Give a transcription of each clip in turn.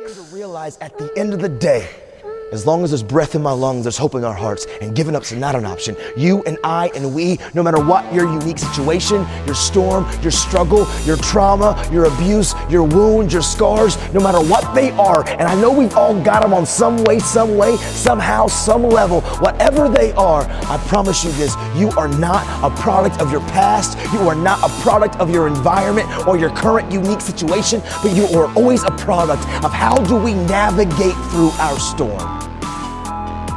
begin to realize at the end of the day, as long as there's breath in my lungs, there's hope in our hearts, and giving up's not an option. You and I and we, no matter what your unique situation, your storm, your struggle, your trauma, your abuse, your wounds, your scars, no matter what they are, and I know we've all got them on some way, somehow, some level, whatever they are, I promise you this, you are not a product of your past, you are not a product of your environment or your current unique situation, but you are always a product of how do we navigate through our storm.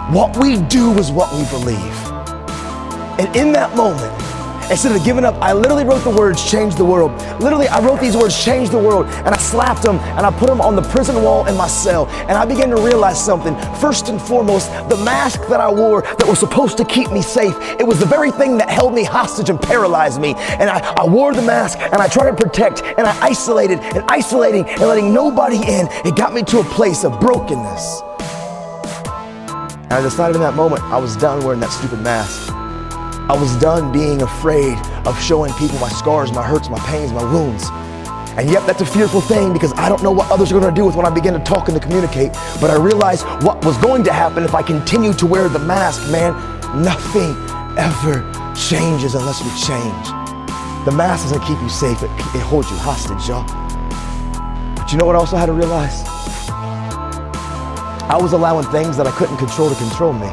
What we do is what we believe. And in that moment, instead of giving up, I literally wrote the words, change the world. Literally, I wrote these words, change the world, and I slapped them and I put them on the prison wall in my cell. And I began to realize something. First and foremost, the mask that I wore that was supposed to keep me safe, it was the very thing that held me hostage and paralyzed me. And I wore the mask and I tried to protect and I isolated and isolating and letting nobody in. It got me to a place of brokenness. And I decided in that moment, I was done wearing that stupid mask. I was done being afraid of showing people my scars, my hurts, my pains, my wounds. And yep, that's a fearful thing because I don't know what others are going to do with when I begin to talk and to communicate. But I realized what was going to happen if I continued to wear the mask, man. Nothing ever changes unless we change. The mask doesn't keep you safe, it holds you hostage, y'all. But you know what I also had to realize? I was allowing things that I couldn't control to control me.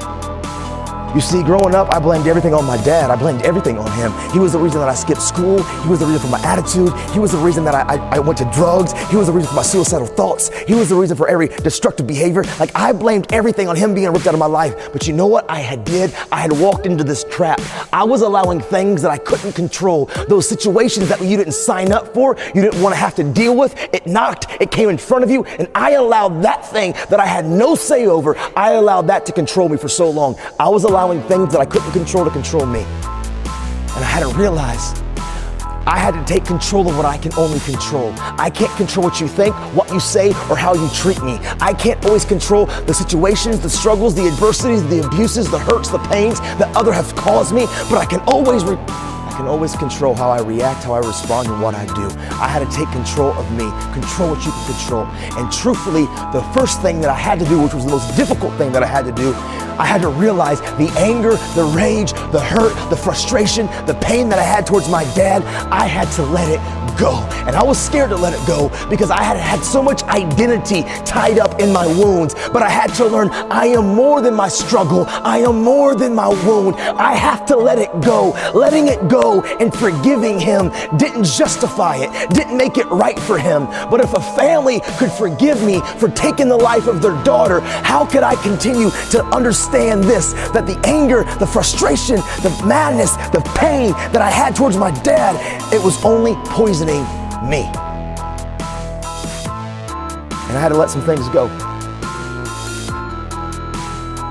You see, growing up, I blamed everything on my dad. I blamed everything on him. He was the reason that I skipped school. He was the reason for my attitude. He was the reason that I went to drugs. He was the reason for my suicidal thoughts. He was the reason for every destructive behavior. Like, I blamed everything on him being ripped out of my life. But you know what I did? I had walked into this trap. I was allowing things that I couldn't control. Those situations that you didn't sign up for, you didn't want to have to deal with. It knocked, it came in front of you, and I allowed that thing that I had no say over, I allowed that to control me for so long. I was allowing things that I couldn't control to control me. And I had to realize I had to take control of what I can only control. I can't control what you think, what you say, or how you treat me. I can't always control the situations, the struggles, the adversities, the abuses, the hurts, the pains that others have caused me, but I can always control how I react, how I respond, and what I do. I had to take control of me, control what you can control. And truthfully, the first thing that I had to do, which was the most difficult thing that I had to do, I had to realize the anger, the rage, the hurt, the frustration, the pain that I had towards my dad, I had to let it go. And I was scared to let it go because I had so much identity tied up in my wounds. But I had to learn I am more than my struggle. I am more than my wound. I have to let it go. Letting it go and forgiving him didn't justify it, didn't make it right for him. But if a family could forgive me for taking the life of their daughter, how could I continue to understand this, that the anger, the frustration, the madness, the pain that I had towards my dad, it was only poisoning me. And I had to let some things go.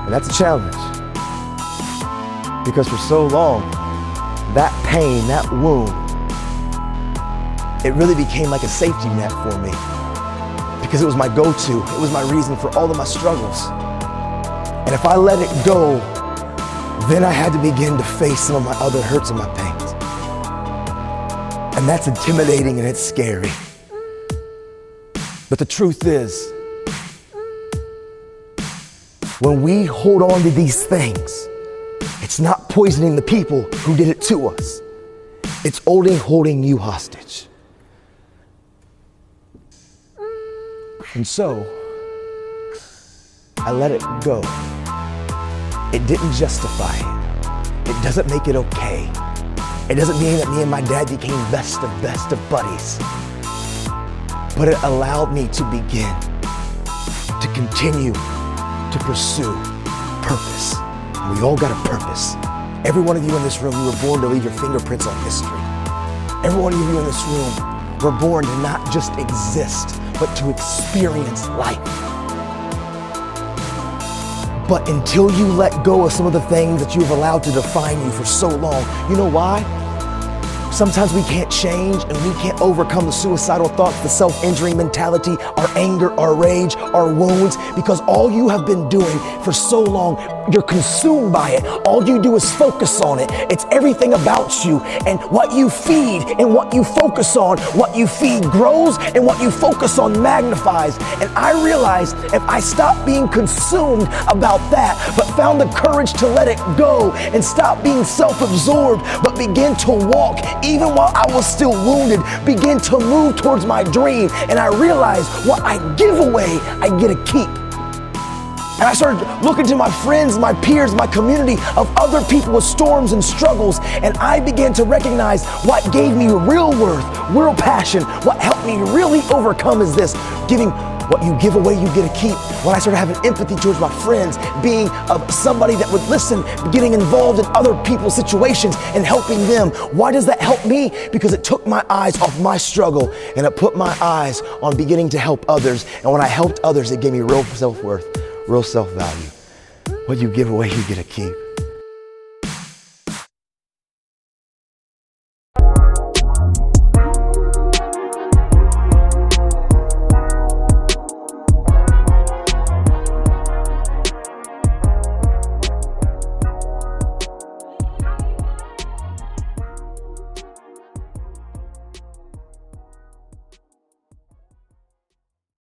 And that's a challenge. Because for so long, that pain, that wound, it really became like a safety net for me. Because it was my go-to. It was my reason for all of my struggles. And if I let it go, then I had to begin to face some of my other hurts and my pains. And that's intimidating and it's scary. But the truth is, when we hold on to these things, it's not poisoning the people who did it to us. It's only holding you hostage. And so, I let it go. It didn't justify it. It doesn't make it okay. It doesn't mean that me and my dad became best of buddies. But it allowed me to begin to continue to pursue purpose. We all got a purpose. Every one of you in this room, you were born to leave your fingerprints on history. Every one of you in this room were born to not just exist, but to experience life. But until you let go of some of the things that you've allowed to define you for so long, you know why? Sometimes we can't change and we can't overcome the suicidal thoughts, the self-injuring mentality, our anger, our rage, our wounds, because all you have been doing for so long, you're consumed by it. All you do is focus on it. It's everything about you, and what you feed and what you focus on, what you feed grows and what you focus on magnifies. And I realized if I stopped being consumed about that, but found the courage to let it go and stop being self-absorbed, but begin to walk even while I was still wounded, begin to move towards my dream. And I realized what I give away, I get to keep. And I started looking to my friends, my peers, my community of other people with storms and struggles. And I began to recognize what gave me real worth, real passion. What helped me really overcome is this: giving. What you give away, you get to keep. When I started having empathy towards my friends, being somebody that would listen, getting involved in other people's situations and helping them. Why does that help me? Because it took my eyes off my struggle and it put my eyes on beginning to help others. And when I helped others, it gave me real self-worth, real self-value. What you give away, you get to keep.